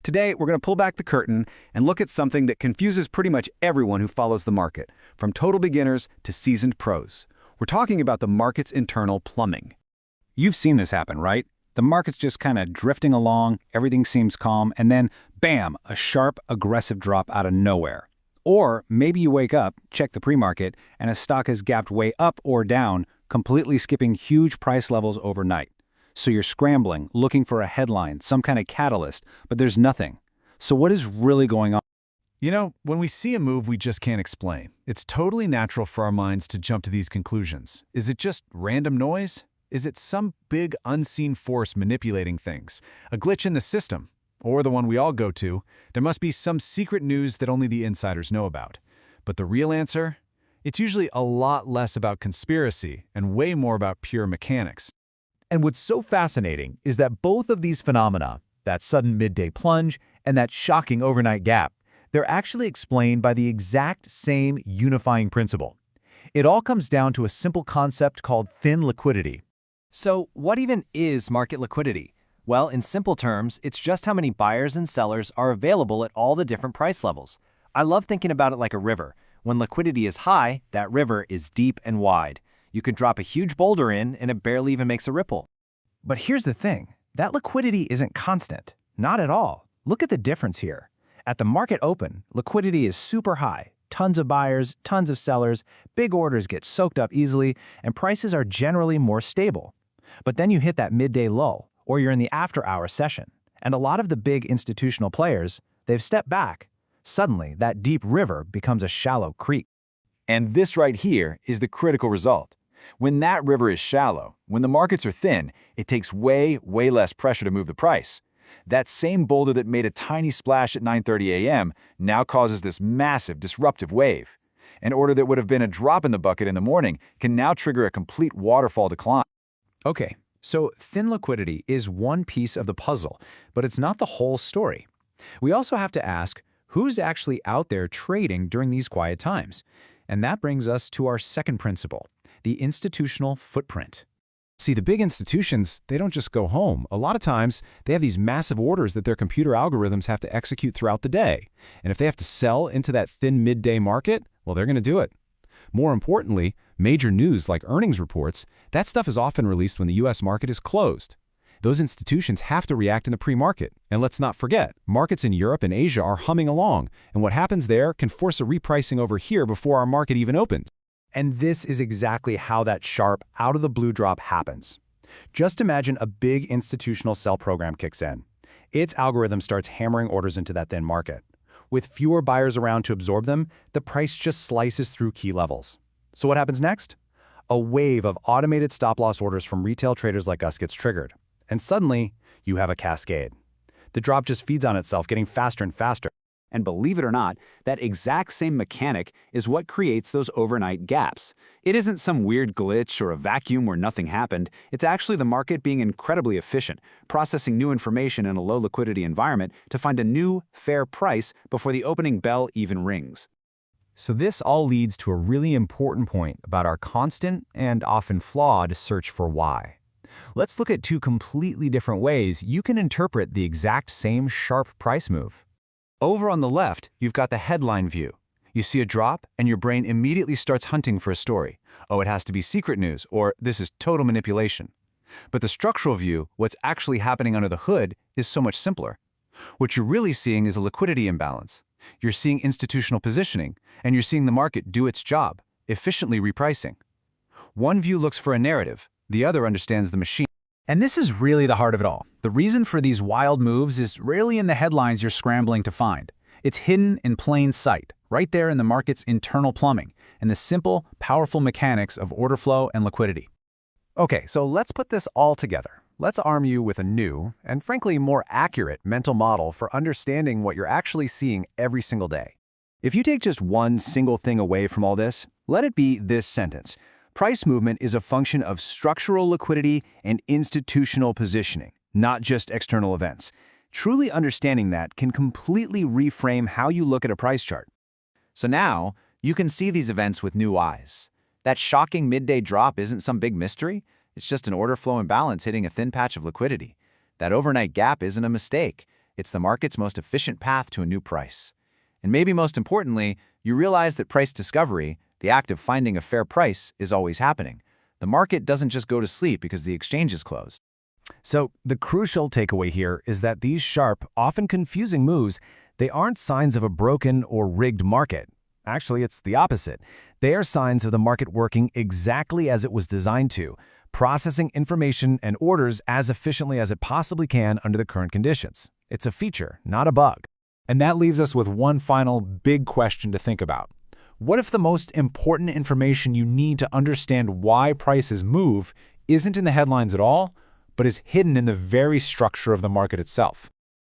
Today, we're going to pull back the curtain and look at something that confuses pretty much everyone who follows the market, from total beginners to seasoned pros. We're talking about the market's internal plumbing. You've seen this happen, right? The market's just kind of drifting along, everything seems calm, and then, bam, a sharp, aggressive drop out of nowhere. Or maybe you wake up, check the pre-market, and a stock has gapped way up or down, completely skipping huge price levels overnight. So you're scrambling, looking for a headline, some kind of catalyst, but there's nothing. So what is really going on? You know, when we see a move we just can't explain, it's totally natural for our minds to jump to these conclusions. Is it just random noise? Is it some big unseen force manipulating things? A glitch in the system? Or the one we all go to, there must be some secret news that only the insiders know about. But the real answer? It's usually a lot less about conspiracy and way more about pure mechanics. And what's so fascinating is that both of these phenomena, that sudden midday plunge and that shocking overnight gap, they're actually explained by the exact same unifying principle. It all comes down to a simple concept called thin liquidity. So what even is market liquidity? Well, in simple terms, it's just how many buyers and sellers are available at all the different price levels. I love thinking about it like a river. When liquidity is high, that river is deep and wide. You could drop a huge boulder in and it barely even makes a ripple. But here's the thing, that liquidity isn't constant. Not at all. Look at the difference here. At the market open, liquidity is super high. Tons of buyers, tons of sellers, big orders get soaked up easily, and prices are generally more stable. But then you hit that midday lull, or you're in the after-hour session, and a lot of the big institutional players, they've stepped back. Suddenly, that deep river becomes a shallow creek. And this right here is the critical result. When that river is shallow, when the markets are thin, it takes way less pressure to move the price. That same boulder that made a tiny splash at 9:30 a.m. now causes this massive disruptive wave. An order that would have been a drop in the bucket in the morning can now trigger a complete waterfall decline. Okay, so thin liquidity is one piece of the puzzle, but it's not the whole story. We also have to ask, who's actually out there trading during these quiet times? And that brings us to our second principle, the institutional footprint. See, the big institutions, they don't just go home. A lot of times, they have these massive orders that their computer algorithms have to execute throughout the day. And if they have to sell into that thin midday market, well, they're going to do it. More importantly, major news like earnings reports, that stuff is often released when the U.S. market is closed. Those institutions have to react in the pre-market. And let's not forget, markets in Europe and Asia are humming along, and what happens there can force a repricing over here before our market even opens. And this is exactly how that sharp, out-of-the-blue drop happens. Just imagine a big institutional sell program kicks in. Its algorithm starts hammering orders into that thin market. With fewer buyers around to absorb them, the price just slices through key levels. So what happens next? A wave of automated stop-loss orders from retail traders like us gets triggered. And suddenly, you have a cascade. The drop just feeds on itself, getting faster and faster. And believe it or not, that exact same mechanic is what creates those overnight gaps. It isn't some weird glitch or a vacuum where nothing happened. It's actually the market being incredibly efficient, processing new information in a low liquidity environment to find a new, fair price before the opening bell even rings. So this all leads to a really important point about our constant and often flawed search for why. Let's look at two completely different ways you can interpret the exact same sharp price move. Over on the left, you've got the headline view. You see a drop, and your brain immediately starts hunting for a story. Oh, it has to be secret news, or this is total manipulation. But the structural view, what's actually happening under the hood, is so much simpler. What you're really seeing is a liquidity imbalance. You're seeing institutional positioning, and you're seeing the market do its job, efficiently repricing. One view looks for a narrative, the other understands the machine. And this is really the heart of it all. The reason for these wild moves is rarely in the headlines you're scrambling to find. It's hidden in plain sight, right there in the market's internal plumbing, and the simple, powerful mechanics of order flow and liquidity. Okay, so let's put this all together. Let's arm you with a new, and frankly more accurate mental model for understanding what you're actually seeing every single day. If you take just one single thing away from all this, let it be this sentence. Price movement is a function of structural liquidity and institutional positioning, not just external events. Truly understanding that can completely reframe how you look at a price chart. So now, you can see these events with new eyes. That shocking midday drop isn't some big mystery. It's just an order flow imbalance hitting a thin patch of liquidity. That overnight gap isn't a mistake. It's the market's most efficient path to a new price. And maybe most importantly, you realize that price discovery, the act of finding a fair price, is always happening. The market doesn't just go to sleep because the exchange is closed. So the crucial takeaway here is that these sharp, often confusing moves, they aren't signs of a broken or rigged market. Actually, it's the opposite. They are signs of the market working exactly as it was designed to, processing information and orders as efficiently as it possibly can under the current conditions. It's a feature, not a bug. And that leaves us with one final big question to think about. What if the most important information you need to understand why prices move isn't in the headlines at all, but is hidden in the very structure of the market itself?